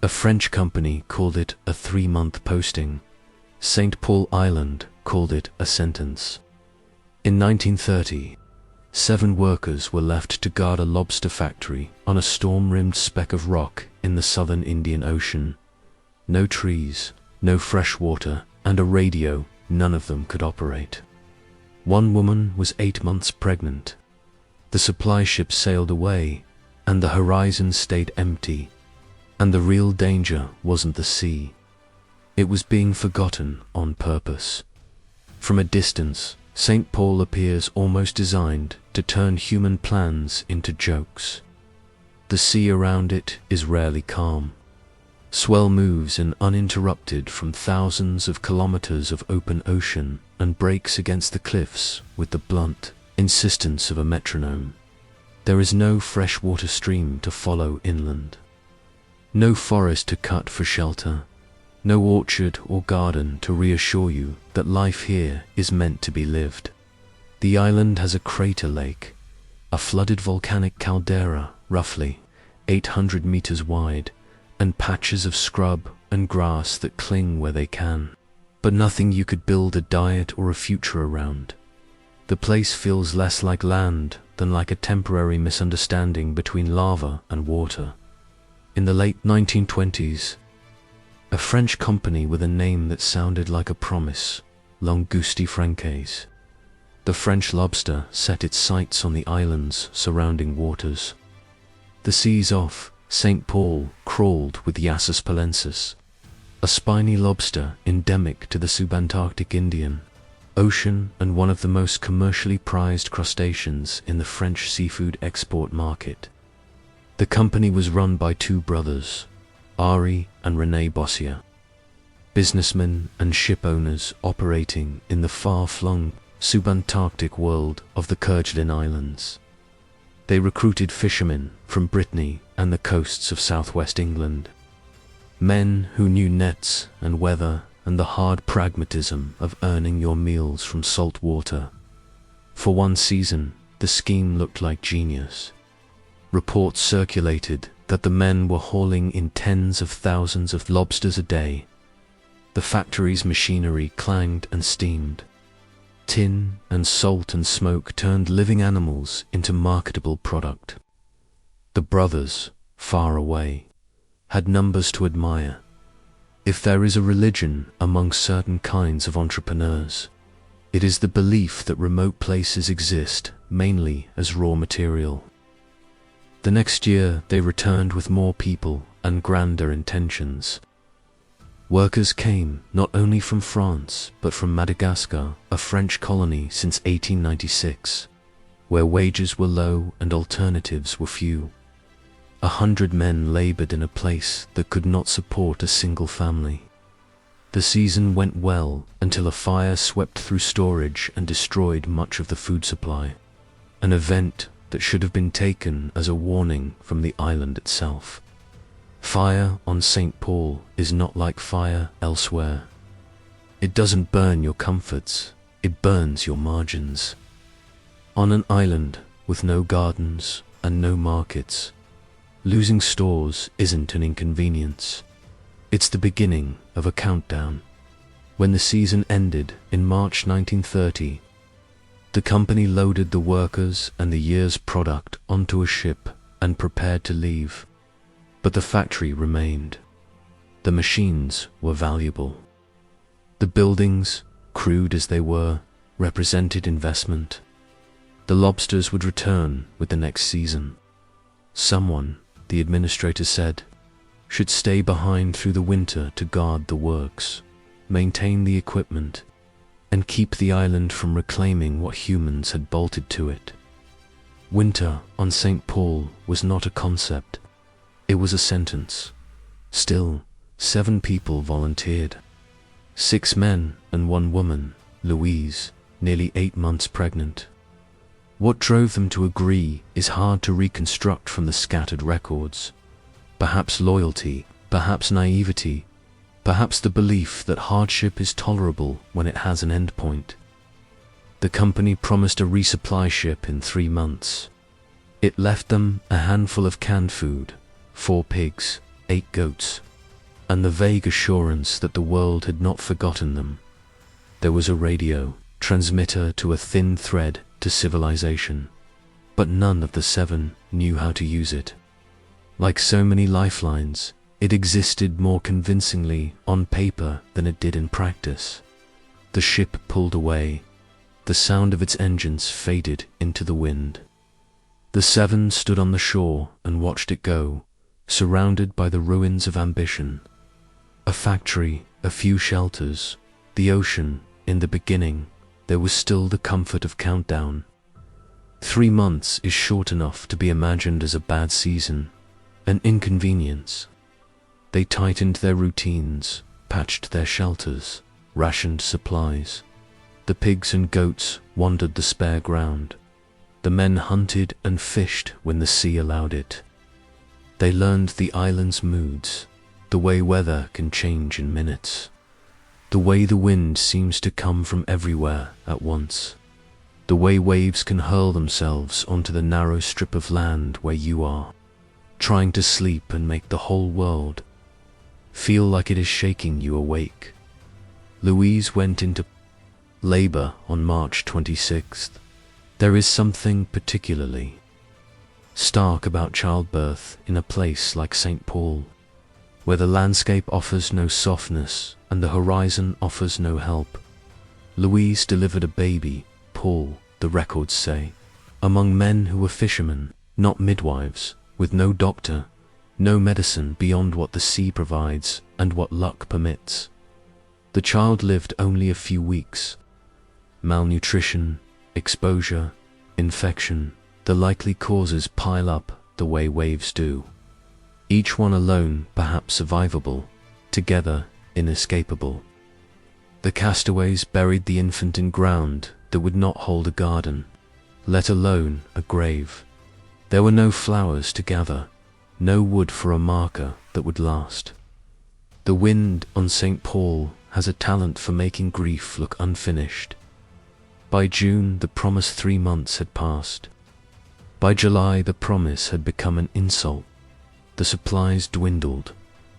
A French company called it a 3-month posting. St. Paul Island called it a sentence. In 1930, 7 workers were left to guard a lobster factory on a storm-rimmed speck of rock in the southern Indian Ocean. No trees, no fresh water, and a radio none of them could operate. One woman was 8 months pregnant. The supply ship sailed away, and the horizon stayed empty. And the real danger wasn't the sea. It was being forgotten on purpose. From a distance, St. Paul appears almost designed to turn human plans into jokes. The sea around it is rarely calm. Swell moves in uninterrupted from thousands of kilometers of open ocean and breaks against the cliffs with the blunt insistence of a metronome. There is no freshwater stream to follow inland. No forest to cut for shelter, no orchard or garden to reassure you that life here is meant to be lived. The island has a crater lake, a flooded volcanic caldera roughly 800 meters wide, and patches of scrub and grass that cling where they can, but nothing you could build a diet or a future around. The place feels less like land than like a temporary misunderstanding between lava and water. In the late 1920s, a French company with a name that sounded like a promise, Langouste Francaise. The French Lobster set its sights on the island's surrounding waters. The seas off St. Paul crawled with Yassus palensis, a spiny lobster endemic to the subantarctic Indian Ocean and one of the most commercially prized crustaceans in the French seafood export market. The company was run by 2 brothers, Ari and René Bossier, businessmen and ship owners operating in the far-flung subantarctic world of the Kerguelen Islands. They recruited fishermen from Brittany and the coasts of southwest England, men who knew nets and weather and the hard pragmatism of earning your meals from salt water. For one season, the scheme looked like genius. Reports circulated that the men were hauling in tens of thousands of lobsters a day. The factory's machinery clanged and steamed. Tin and salt and smoke turned living animals into marketable product. The brothers, far away, had numbers to admire. If there is a religion among certain kinds of entrepreneurs, it is the belief that remote places exist mainly as raw material. The next year they returned with more people and grander intentions. Workers came not only from France but from Madagascar, a French colony since 1896, where wages were low and alternatives were few. 100 men labored in a place that could not support a single family. The season went well until a fire swept through storage and destroyed much of the food supply, an event that should have been taken as a warning from the island itself. Fire on St. Paul is not like fire elsewhere. It doesn't burn your comforts, it burns your margins. On an island with no gardens and no markets, losing stores isn't an inconvenience. It's the beginning of a countdown. When the season ended in March 1930, the company loaded the workers and the year's product onto a ship and prepared to leave. But the factory remained. The machines were valuable. The buildings, crude as they were, represented investment. The lobsters would return with the next season. Someone, the administrator said, should stay behind through the winter to guard the works, maintain the equipment, and keep the island from reclaiming what humans had bolted to it. Winter on St. Paul was not a concept, it was a sentence. Still, 7 people volunteered. 6 men and 1 woman, Louise, nearly 8 months pregnant. What drove them to agree is hard to reconstruct from the scattered records. Perhaps loyalty, perhaps naivety, perhaps the belief that hardship is tolerable when it has an endpoint. The company promised a resupply ship in 3 months. It left them a handful of canned food, 4 pigs, 8 goats, and the vague assurance that the world had not forgotten them. There was a radio transmitter to a thin thread to civilization, but none of the 7 knew how to use it. Like so many lifelines, it existed more convincingly on paper than it did in practice. The ship pulled away. The sound of its engines faded into the wind. The 7 stood on the shore and watched it go, surrounded by the ruins of ambition. A factory, a few shelters, the ocean. In the beginning, there was still the comfort of countdown. 3 months is short enough to be imagined as a bad season, an inconvenience. They tightened their routines, patched their shelters, rationed supplies. The pigs and goats wandered the spare ground. The men hunted and fished when the sea allowed it. They learned the island's moods, the way weather can change in minutes, the way the wind seems to come from everywhere at once, the way waves can hurl themselves onto the narrow strip of land where you are, trying to sleep and make the whole world feel like it is shaking you awake. Louise went into labor on March 26th. There is something particularly stark about childbirth in a place like St. Paul, where the landscape offers no softness and the horizon offers no help. Louise delivered a baby, Paul, the records say, among men who were fishermen, not midwives, with no doctor, no medicine beyond what the sea provides and what luck permits. The child lived only a few weeks. Malnutrition, exposure, infection, the likely causes pile up the way waves do. Each one alone perhaps survivable, together inescapable. The castaways buried the infant in ground that would not hold a garden, let alone a grave. There were no flowers to gather, no wood for a marker that would last. The wind on St. Paul has a talent for making grief look unfinished. By June, the promised 3 months had passed. By July, the promise had become an insult. The supplies dwindled.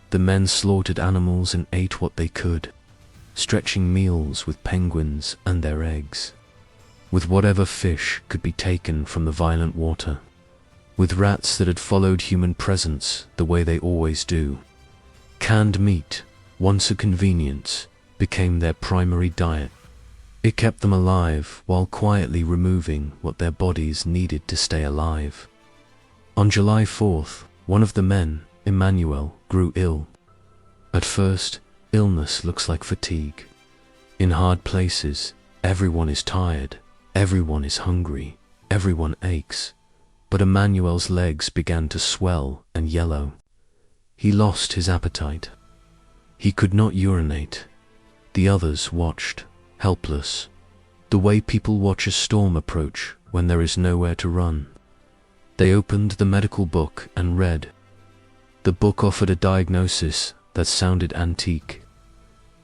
The men slaughtered animals and ate what they could, stretching meals with penguins and their eggs, with whatever fish could be taken from the violent water, with rats that had followed human presence the way they always do. Canned meat, once a convenience, became their primary diet. It kept them alive while quietly removing what their bodies needed to stay alive. On July 4th, one of the men, Emmanuel, grew ill. At first, illness looks like fatigue. In hard places, everyone is tired, everyone is hungry, everyone aches. But Emmanuel's legs began to swell and yellow. He lost his appetite. He could not urinate. The others watched, helpless, the way people watch a storm approach when there is nowhere to run. They opened the medical book and read. The book offered a diagnosis that sounded antique.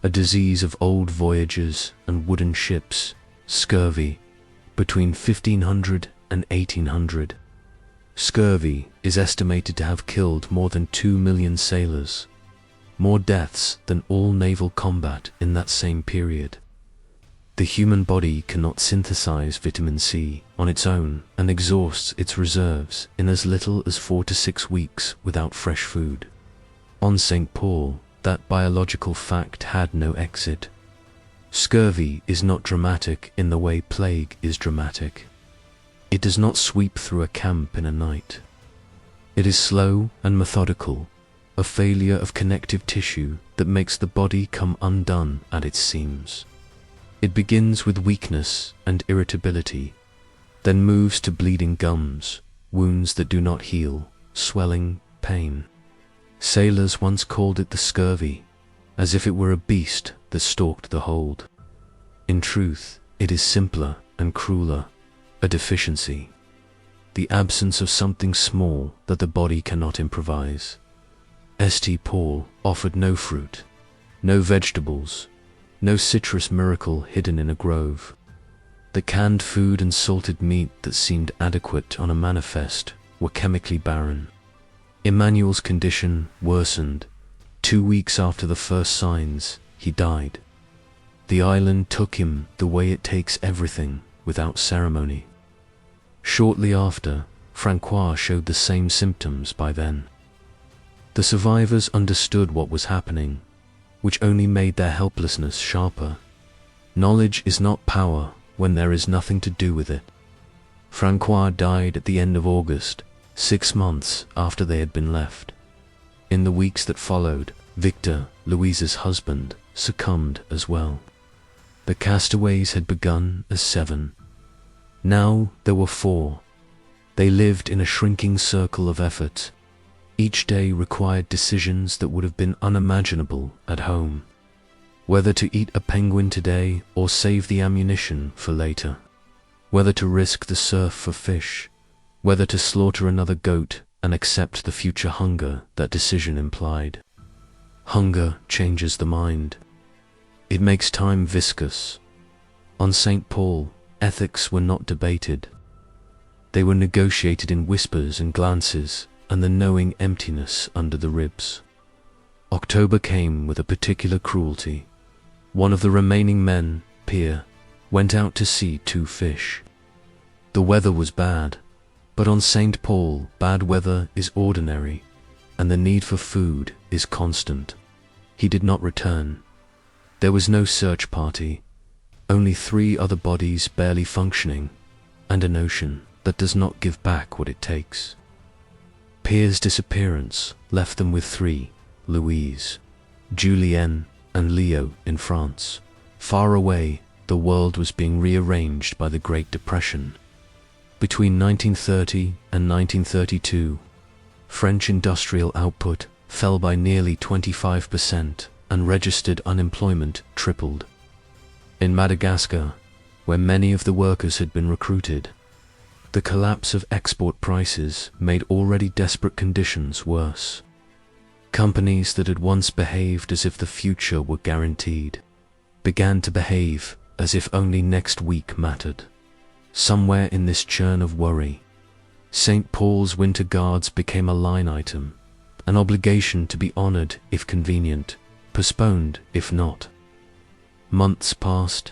A disease of old voyagers and wooden ships, scurvy, between 1500 and 1800. Scurvy is estimated to have killed more than 2 million sailors, more deaths than all naval combat in that same period. The human body cannot synthesize vitamin C on its own and exhausts its reserves in as little as 4 to 6 weeks without fresh food. On St. Paul, that biological fact had no exit. Scurvy is not dramatic in the way plague is dramatic. It does not sweep through a camp in a night. It is slow and methodical, a failure of connective tissue that makes the body come undone at its seams. It begins with weakness and irritability, then moves to bleeding gums, wounds that do not heal, swelling, pain. Sailors once called it the scurvy, as if it were a beast that stalked the hold. In truth, it is simpler and crueler, a deficiency, the absence of something small that the body cannot improvise. St. Paul offered no fruit, no vegetables, no citrus miracle hidden in a grove. The canned food and salted meat that seemed adequate on a manifest were chemically barren. Emmanuel's condition worsened, 2 weeks after the first signs, he died. The island took him the way it takes everything, without ceremony. Shortly after, Francois showed the same symptoms by then. The survivors understood what was happening, which only made their helplessness sharper. Knowledge is not power when there is nothing to do with it. Francois died at the end of August, 6 months after they had been left. In the weeks that followed, Victor, Louise's husband, succumbed as well. The castaways had begun as 7. Now there were 4. They lived in a shrinking circle of effort. Each day required decisions that would have been unimaginable at home. Whether to eat a penguin today or save the ammunition for later. Whether to risk the surf for fish. Whether to slaughter another goat and accept the future hunger that decision implied. Hunger changes the mind. It makes time viscous. On St. Paul, ethics were not debated. They were negotiated in whispers and glances and the knowing emptiness under the ribs. October came with a particular cruelty. One of the remaining men, Pierre, went out to see 2 fish. The weather was bad, but on St. Paul, bad weather is ordinary, and the need for food is constant. He did not return. There was no search party, only 3 other bodies barely functioning, and an ocean that does not give back what it takes. Pierre's disappearance left them with 3, Louise, Julienne, and Leo in France. Far away, the world was being rearranged by the Great Depression. Between 1930 and 1932, French industrial output fell by nearly 25% and registered unemployment tripled. In Madagascar, where many of the workers had been recruited, the collapse of export prices made already desperate conditions worse. Companies that had once behaved as if the future were guaranteed began to behave as if only next week mattered. Somewhere in this churn of worry, St. Paul's Winter Guards became a line item, an obligation to be honored if convenient, postponed if not. Months passed.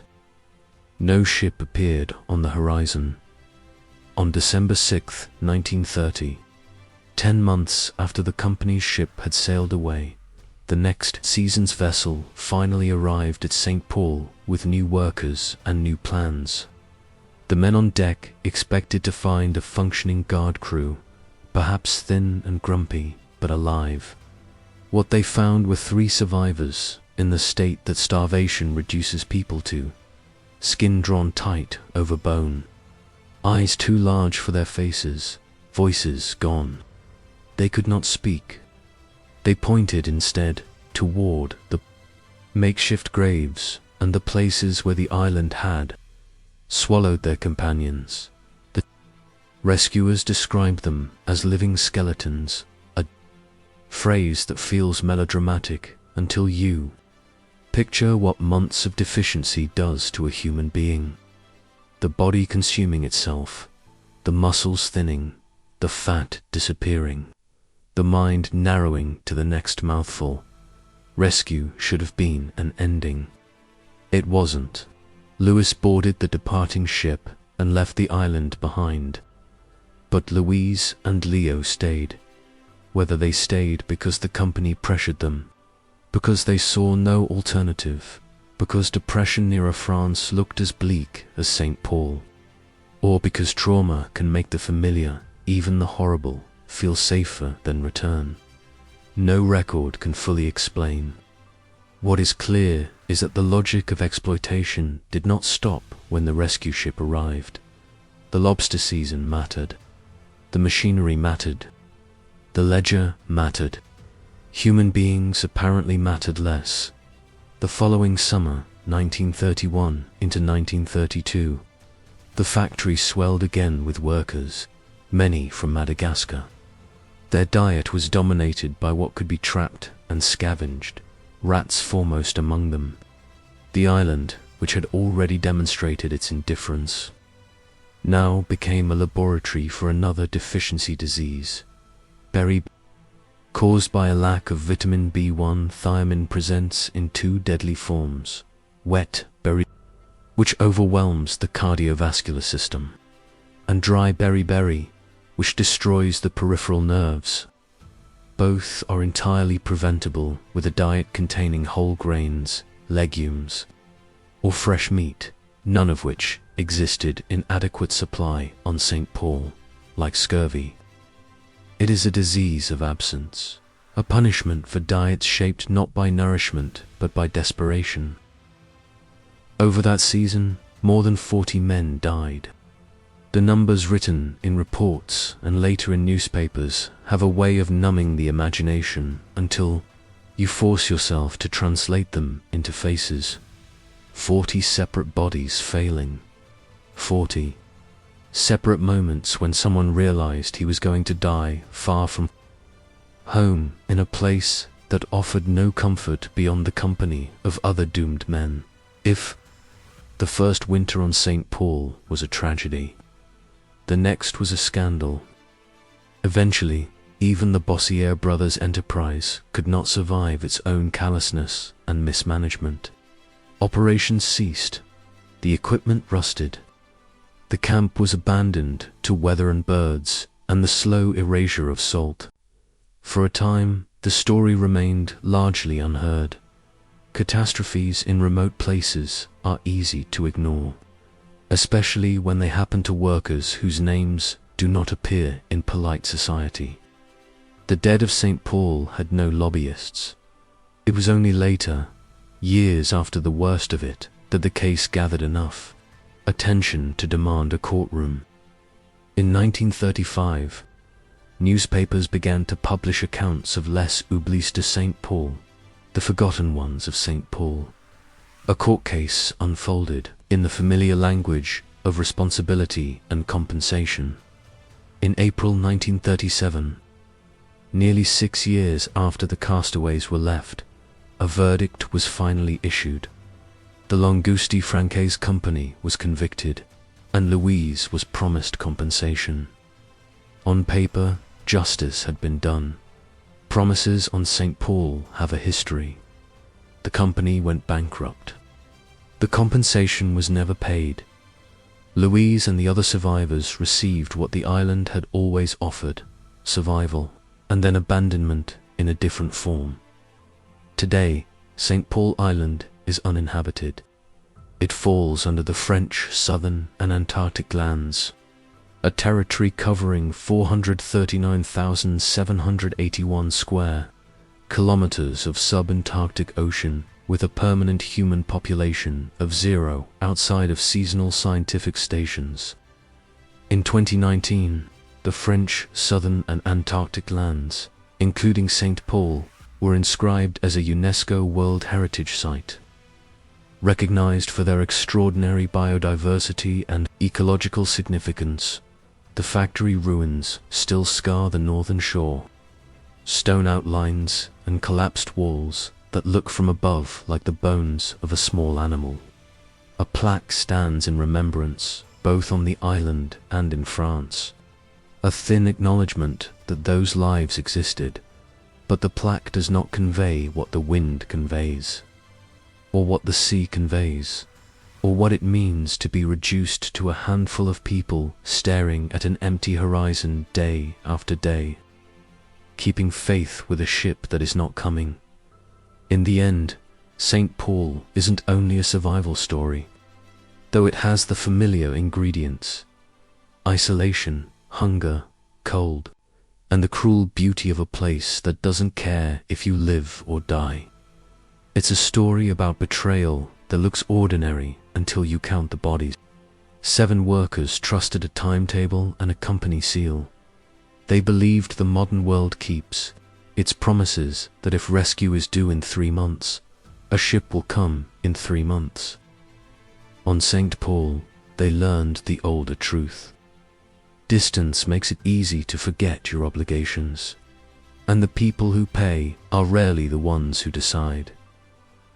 No ship appeared on the horizon. On December 6, 1930, 10 months after the company's ship had sailed away, the next season's vessel finally arrived at St. Paul with new workers and new plans. The men on deck expected to find a functioning guard crew, perhaps thin and grumpy, but alive. What they found were 3 survivors in the state that starvation reduces people to, skin drawn tight over bone, eyes too large for their faces, voices gone. They could not speak. They pointed instead toward the makeshift graves and the places where the island had swallowed their companions. The rescuers described them as living skeletons, a phrase that feels melodramatic until you picture what months of deficiency does to a human being. The body consuming itself, the muscles thinning, the fat disappearing, the mind narrowing to the next mouthful. Rescue should have been an ending. It wasn't. Louis boarded the departing ship and left the island behind. But Louise and Leo stayed. Whether they stayed because the company pressured them, because they saw no alternative, because depression near France looked as bleak as St. Paul, or because trauma can make the familiar, even the horrible, feel safer than return. No record can fully explain. What is clear is that the logic of exploitation did not stop when the rescue ship arrived. The lobster season mattered. The machinery mattered. The ledger mattered. Human beings apparently mattered less. The following summer, 1931 into 1932, the factory swelled again with workers, many from Madagascar. Their diet was dominated by what could be trapped and scavenged, rats foremost among them. The island, which had already demonstrated its indifference, now became a laboratory for another deficiency disease, beriberi. caused by a lack of vitamin B1. Thiamine presents in two deadly forms: wet berry, which overwhelms the cardiovascular system, and dry berry, which destroys the peripheral nerves. Both are entirely preventable with a diet containing whole grains, legumes, or fresh meat, none of which existed in adequate supply on St. Paul, like scurvy. It is a disease of absence, a punishment for diets shaped not by nourishment but by desperation. Over that season, more than 40 men died. The numbers written in reports and later in newspapers have a way of numbing the imagination until you force yourself to translate them into faces. 40 separate bodies failing. 40 separate moments when someone realized he was going to die far from home, in a place that offered no comfort beyond the company of other doomed men. If the first winter on St. Paul was a tragedy, the next was a scandal. Eventually, even the Bossier brothers' enterprise could not survive its own callousness and mismanagement. Operations ceased. The equipment rusted. The camp was abandoned to weather and birds and the slow erasure of salt. For a time, the story remained largely unheard. Catastrophes in remote places are easy to ignore, especially when they happen to workers whose names do not appear in polite society. The dead of St. Paul had no lobbyists. It was only later, years after the worst of it, that the case gathered enough attention to demand a courtroom. In 1935, newspapers began to publish accounts of les oubliés de St. Paul, the forgotten ones of St. Paul. A court case unfolded in the familiar language of responsibility and compensation. In April 1937, nearly 6 years after the castaways were left, a verdict was finally issued. The Langouste Francaise Company was convicted, and Louise was promised compensation. On paper, justice had been done. Promises on St. Paul have a history. The company went bankrupt. The compensation was never paid. Louise and the other survivors received what the island had always offered: survival, and then abandonment in a different form. Today, St. Paul Island is uninhabited. It falls under the French Southern and Antarctic lands, a territory covering 439,781 square kilometers of subantarctic ocean, with a permanent human population of 0 outside of seasonal scientific stations. In 2019, the French Southern and Antarctic lands, including St. Paul, were inscribed as a UNESCO World Heritage Site. Recognized for their extraordinary biodiversity and ecological significance, the factory ruins still scar the northern shore. Stone outlines and collapsed walls that look from above like the bones of a small animal. A plaque stands in remembrance, both on the island and in France. A thin acknowledgement that those lives existed, but the plaque does not convey what the wind conveys, or what the sea conveys, or what it means to be reduced to a handful of people staring at an empty horizon day after day, keeping faith with a ship that is not coming. In the end, St. Paul isn't only a survival story, though it has the familiar ingredients: isolation, hunger, cold, and the cruel beauty of a place that doesn't care if you live or die. It's a story about betrayal that looks ordinary until you count the bodies. 7 workers trusted a timetable and a company seal. They believed the modern world keeps its promises that if rescue is due in 3 months, a ship will come in 3 months. On St. Paul, they learned the older truth. Distance makes it easy to forget your obligations, and the people who pay are rarely the ones who decide.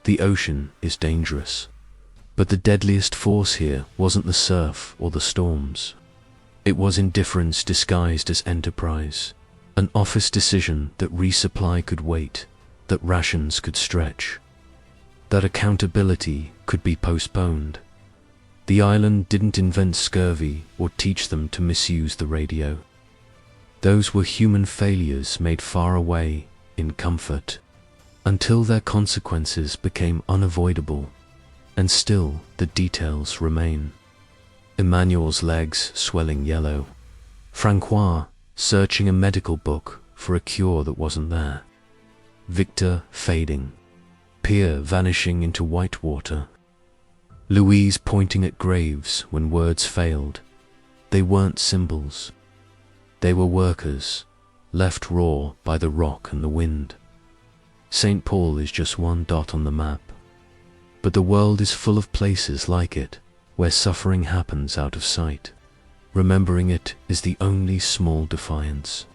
The ocean is dangerous, but the deadliest force here wasn't the surf or the storms. It was indifference disguised as enterprise. An office decision that resupply could wait, that rations could stretch, that accountability could be postponed. The island didn't invent scurvy or teach them to misuse the radio. Those were human failures made far away in comfort, until their consequences became unavoidable, and still the details remain. Emmanuel's legs swelling yellow. Francois searching a medical book for a cure that wasn't there. Victor fading. Pierre vanishing into white water. Louise pointing at graves when words failed. They weren't symbols. They were workers, left raw by the rock and the wind. St. Paul is just one dot on the map, but the world is full of places like it, where suffering happens out of sight. Remembering it is the only small defiance.